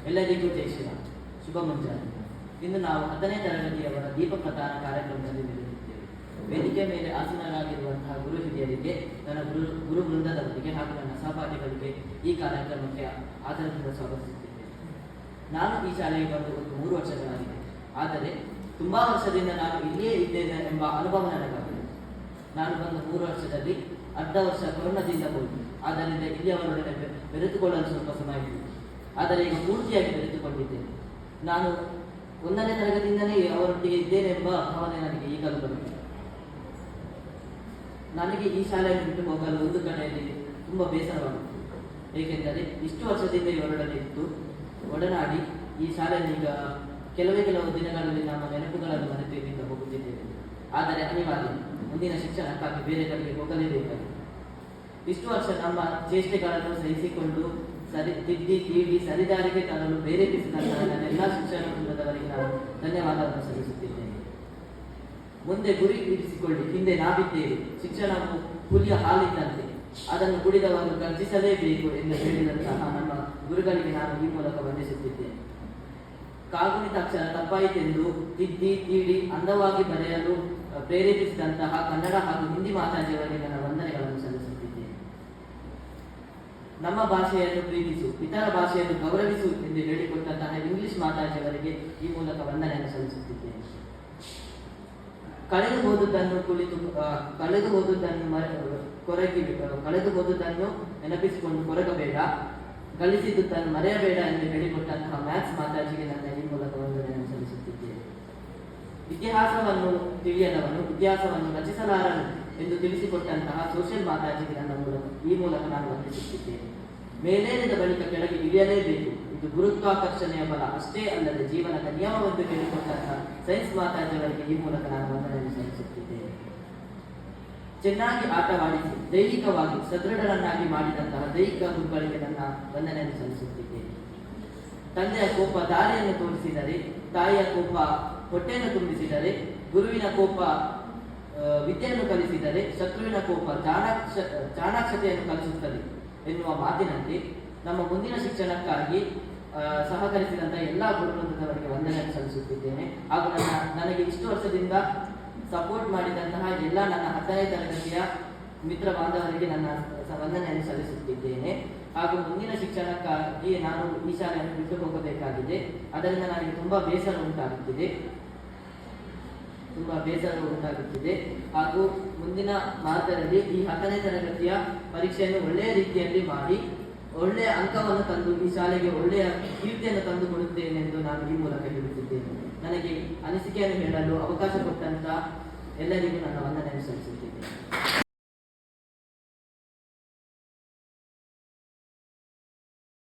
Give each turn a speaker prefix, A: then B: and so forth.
A: ಎಲ್ಲರಿಗೂ ಜೈ ಶ್ರೀರಾಮ್. ಶುಭ ಮುಂಜಾನೆ. ಇಂದು ನಾವು 10ನೇ ತರಗತಿಯವರ ದೀಪ ಪ್ರದಾನ ಕಾರ್ಯಕ್ರಮದಲ್ಲಿ ನಿಲ್ಲುತ್ತಿದ್ದೇವೆ. ವೇದಿಕೆ ಮೇಲೆ ಆಸೀನರಾಗಿರುವಂತಹ ಗುರು ಹಿರಿಯರಿಗೆ, ನನ್ನ ಗುರು ವೃಂದದವರಿಗೆ ಹಾಗೂ ನನ್ನ ಸಹಪಾಠಿಗಳಿಗೆ ಈ ಕಾರ್ಯಕ್ರಮಕ್ಕೆ ಆದರದಿಂದ ಸ್ವಾಗತಿಸುತ್ತಿದ್ದೇನೆ. ನಾನು ಈ ಶಾಲೆಗೆ ಬಂದು 3 ವರ್ಷಗಳಾಗಿದೆ. ಆದರೆ ತುಂಬಾ ವರ್ಷದಿಂದ ನಾನು ಇಲ್ಲಿಯೇ ಇದ್ದೇನೆ ಎಂಬ ಅನುಭವ ನನಗಾಗಿದೆ. ನಾನು ಬಂದ 3 ವರ್ಷದಲ್ಲಿ ಅರ್ಧ ವರ್ಷ ಕೊರೋನಾದಿಂದ ಹೋಗಿ, ಆದ್ದರಿಂದ ಇಲ್ಲಿಯವರೊಡನೆ ಬೆರೆತುಕೊಳ್ಳಲು ಸ್ವಲ್ಪ ಸಮಯ ಹಿಡಿಯಿತು. ಆದರೆ ಈಗ ಪೂರ್ತಿಯಾಗಿ ಬೆರೆತುಕೊಂಡಿದ್ದೇನೆ. ನಾನು 1ನೇ ತರಗತಿಯಿಂದಲೇ ಅವರೊಟ್ಟಿಗೆ ಇದ್ದೇನೆ ಎಂಬ ಭಾವನೆ ನನಗೆ ಈಗಲೂ ಬರುತ್ತದೆ. ನನಗೆ ಈ ಶಾಲೆಯನ್ನು ಬಿಟ್ಟು ಹೋಗಲು ಒಂದು ಕಡೆಯಲ್ಲಿ ತುಂಬ ಬೇಸರವಾಗುತ್ತದೆ. ಏಕೆಂದರೆ ಇಷ್ಟು ವರ್ಷದಿಂದ ಇವರೊಡನೆ ಇದ್ದು ಒಡನಾಡಿ ಈ ಶಾಲೆಯನ್ನು ಈಗ ಕೆಲವು ದಿನಗಳಲ್ಲಿ ನಮ್ಮ ನೆನಪುಗಳನ್ನು ಮರೆತು ಇಲ್ಲಿಂದ ಹೋಗುತ್ತಿದ್ದೇವೆ. ಆದರೆ ಅನಿವಾರ್ಯ, ಮುಂದಿನ ಶಿಕ್ಷಣಕ್ಕಾಗಿ ಬೇರೆ ಕಡೆಗೆ ಹೋಗಲೇಬೇಕಾಗಿದೆ. ಇಷ್ಟು ವರ್ಷ ನಮ್ಮ ಚೇಷ್ಟೆಗಳನ್ನು ಸಹಿಸಿಕೊಂಡು ತೀಡಿ ಸರಿದಾರಿಗೆ ತರಲು ಪ್ರೇರೇಪಿಸಿದಂತಹ ನನ್ನೆಲ್ಲ ಶಿಕ್ಷಣ ವೃಂದದವರಿಗೆ ನಾನು ಧನ್ಯವಾದವನ್ನು ಸಲ್ಲಿಸುತ್ತಿದ್ದೇನೆ. ಮುಂದೆ ಗುರಿ ಇರಿಸಿಕೊಳ್ಳಿ, ಹಿಂದೆ ನಾವಿದ್ದೇವೆ. ಶಿಕ್ಷಣವು ಹುಲಿಯ ಹಾಲಿದ್ದಂತೆ, ಅದನ್ನು ಕುಡಿದವರು ಗರ್ಜಿಸಲೇಬೇಕು ಎಂದು ಹೇಳಿದಂತಹ ನಮ್ಮ ಗುರುಗಳಿಗೆ ನಾನು ಈ ಮೂಲಕ ವಂದಿಸುತ್ತಿದ್ದೇನೆ. ಕಾಗುಣಿತ ಅಕ್ಷರ ತಪ್ಪಾಯಿತೆಂದು ತೀಡಿ ಅಂದವಾಗಿ ಬರೆಯಲು ಪ್ರೇರೇಪಿಸಿದಂತಹ ಕನ್ನಡ ಹಾಗೂ ಹಿಂದಿ ಮಾತಾಡಿಯವರಿಗೆ ನನ್ನ ವಂದನೆಗಳನ್ನು ಸಲ್ಲಿಸುತ್ತಿದ್ದೇನೆ. ನಮ್ಮ ಭಾಷೆಯನ್ನು ಪ್ರೀತಿಸು, ಇತರ ಭಾಷೆಯನ್ನು ಗೌರವಿಸು ಎಂದು ಹೇಳಿಕೊಟ್ಟಂತಹ ಇಂಗ್ಲಿಷ್ ಮಾತಾಡಿಯವರಿಗೆ ಈ ಮೂಲಕ ವಂದನೆಯನ್ನು ಸಲ್ಲಿಸುತ್ತಿದ್ದೇನೆ. ಕಳೆದು ಹೋದುದನ್ನು ನೆನಪಿಸಿಕೊಂಡು ಕೊರಗಬೇಡ, ಗಳಿಸಿದುದನ್ನು ಮರೆಯಬೇಡ ಎಂದು ಹೇಳಿಕೊಟ್ಟಂತಹ ಮ್ಯಾಥ್ಸ್ ಮಾತಾಜಿಗೆ ನನ್ನ ಈ ಮೂಲಕ ವಂದನೆಯನ್ನು ಸಲ್ಲಿಸುತ್ತಿದ್ದೇನೆ. ಇತಿಹಾಸವನ್ನು ತಿಳಿಯದವನು ಇತಿಹಾಸವನ್ನು ರಚಿಸಲಾರನು ಎಂದು ತಿಳಿಸಿಕೊಟ್ಟಂತಹ ಸೋಷಿಯಲ್ ಮಾತಾಜಿಗೆ ಈ ಮೂಲಕ ನಾನು ವಂದಿಸುತ್ತಿದ್ದೇನೆ. ಮೇಲೇರಿದ ಬಳಿಕ ಕೆಳಗೆ ಇಳಿಯಲೇಬೇಕು, ಇದು ಗುರುತ್ವಾಕರ್ಷಣೆಯ ಬಲ ಅಷ್ಟೇ ಅಲ್ಲದೆ ಜೀವನದ ನಿಯಮವೆಂದು ಹೇಳಿಕೊಟ್ಟಂತಹ ಸೈನ್ಸ್ ಮಾತಾಜಿಯವರಿಗೆ ಈ ಮೂಲಕ ನಾನು ವಂದನೆಯನ್ನು ಸಲ್ಲಿಸುತ್ತಿದ್ದೇನೆ. ಚೆನ್ನಾಗಿ ಆಟವಾಡಿಸಿ ದೈಹಿಕವಾಗಿ ಸದೃಢರನ್ನಾಗಿ ಮಾಡಿದಂತಹ ದೈಹಿಕ ಗುರುಗಳಿಗೆ ನನ್ನ ವಂದನೆಯನ್ನು ಸಲ್ಲಿಸುತ್ತಿದ್ದೇನೆ. ತಂದೆಯ ಕೋಪ ದಾರಿಯನ್ನು ತೋರಿಸಿದರೆ, ತಾಯಿಯ ಕೋಪ ಹೊಟ್ಟೆಯನ್ನು ತುಂಬಿಸಿದರೆ, ಗುರುವಿನ ಕೋಪ ವಿದ್ಯೆಯನ್ನು ಕಲಿಸಿದರೆ, ಶತ್ರುವಿನ ಕೋಪ ಚಾಣಾಕ್ಷತೆಯನ್ನು ಕಲಿಸುತ್ತದೆ ಎನ್ನುವ ಮಾತಿನಂತೆ ನಮ್ಮ ಮುಂದಿನ ಶಿಕ್ಷಣಕ್ಕಾಗಿ ಸಹಕರಿಸಿದಂತಹ ಎಲ್ಲ ಗುರುವೃಂದದವರಿಗೆ ವಂದನೆಯನ್ನು ಸಲ್ಲಿಸುತ್ತಿದ್ದೇನೆ. ಹಾಗೂ ನನಗೆ ಇಷ್ಟು ವರ್ಷದಿಂದ ಸಪೋರ್ಟ್ ಮಾಡಿದಂತಹ ಎಲ್ಲ ನನ್ನ 10ನೇ ತರಗತಿಯ ಮಿತ್ರ ಬಾಂಧವರಿಗೆ ನನ್ನ ವಂದನೆಯನ್ನು ಸಲ್ಲಿಸುತ್ತಿದ್ದೇನೆ. ಹಾಗೂ ಮುಂದಿನ ಶಿಕ್ಷಣಕ್ಕಾಗಿ ನಾನು ಈ ಶಾಲೆಯನ್ನು ಬಿಟ್ಟು ಹೋಗಬೇಕಾಗಿದೆ. ಅದರಿಂದ ನನಗೆ ತುಂಬಾ ಬೇಸರ ಉಂಟಾಗುತ್ತಿದೆ. ಹಾಗೂ ಮುಂದಿನ ಮಾರ್ಗದಲ್ಲಿ ಈ 10ನೇ ತರಗತಿಯ ಪರೀಕ್ಷೆಯನ್ನು ಒಳ್ಳೆಯ ರೀತಿಯಲ್ಲಿ ಮಾಡಿ ಒಳ್ಳೆಯ ಅಂಕವನ್ನು ತಂದು ಈ ಶಾಲೆಗೆ ಒಳ್ಳೆಯ ಕೀರ್ತಿಯನ್ನು ತಂದು ಕೊಡುತ್ತೇನೆ ಎಂದು ನಾನು ಈ ಮೂಲಕ ಹೇಳುತ್ತಿದ್ದೇನೆ. ನನಗೆ ಅನಿಸಿಕೆಯನ್ನು ಹೇಳಲು ಅವಕಾಶ ಕೊಟ್ಟಂತ ಎಲ್ಲರಿಗೂ ನನ್ನ ವಂದನೆಯನ್ನು ಸಲ್ಲಿಸುತ್ತೇನೆ.